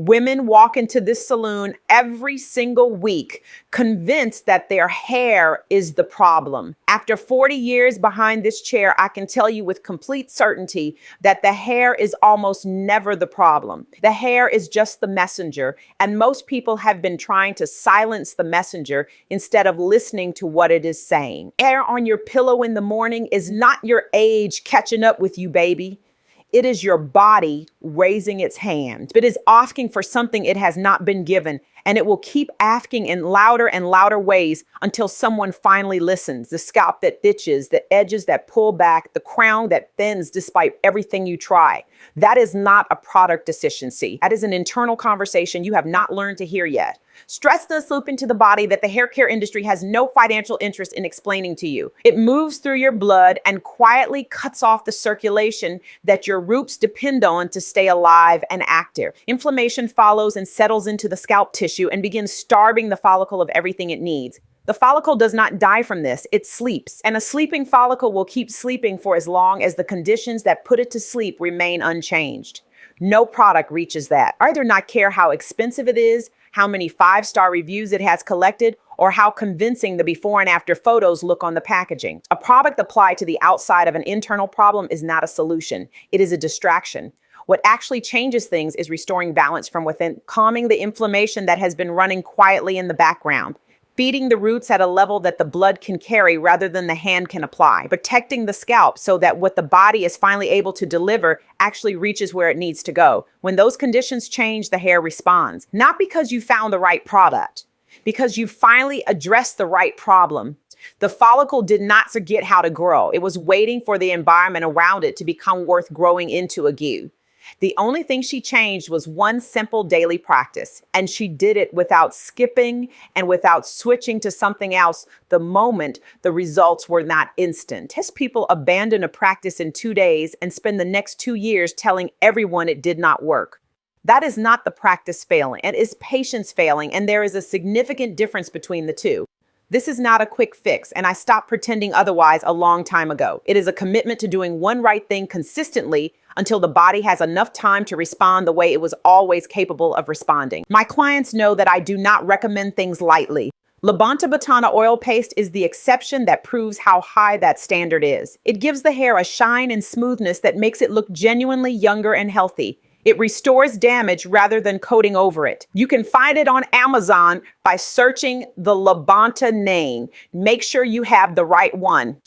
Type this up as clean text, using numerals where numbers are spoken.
Women walk into this salon every single week, convinced that their hair is the problem. After 40 years behind this chair, I can tell you with complete certainty that the hair is almost never the problem. The hair is just the messenger, and most people have been trying to silence the messenger instead of listening to what it is saying. Hair on your pillow in the morning is not your age catching up with you, baby. It is your body raising its hand. It is asking for something it has not been given, and it will keep asking in louder and louder ways until someone finally listens. The scalp that ditches, the edges that pull back, the crown that thins despite everything you try. That is not a product deficiency. That is an internal conversation you have not learned to hear yet. Stress does slip into the body that the hair care industry has no financial interest in explaining to you. It moves through your blood and quietly cuts off the circulation that your roots depend on to stay alive and active. Inflammation follows and settles into the scalp tissue and begins starving the follicle of everything it needs. The follicle does not die from this, it sleeps. And a sleeping follicle will keep sleeping for as long as the conditions that put it to sleep remain unchanged. No product reaches that. I do not care how expensive it is, how many 5-star reviews it has collected, or how convincing the before and after photos look on the packaging. A product applied to the outside of an internal problem is not a solution. It is a distraction. What actually changes things is restoring balance from within, calming the inflammation that has been running quietly in the background, feeding the roots at a level that the blood can carry rather than the hand can apply, protecting the scalp so that what the body is finally able to deliver actually reaches where it needs to go. When those conditions change, the hair responds. Not because you found the right product, because you finally addressed the right problem. The follicle did not forget how to grow. It was waiting for the environment around it to become worth growing into again. The only thing she changed was one simple daily practice, and she did it without skipping and without switching to something else the moment the results were not instant. Test people abandon a practice in 2 days and spend the next 2 years telling everyone it did not work. That is not the practice failing, it is patience failing, and there is a significant difference between the two. This is not a quick fix, and I stopped pretending otherwise a long time ago. It is a commitment to doing one right thing consistently until the body has enough time to respond the way it was always capable of responding. My clients know that I do not recommend things lightly. Labonta-Botana oil paste is the exception that proves how high that standard is. It gives the hair a shine and smoothness that makes it look genuinely younger and healthy. It restores damage rather than coating over it. You can find it on Amazon by searching the Labonta name. Make sure you have the right one.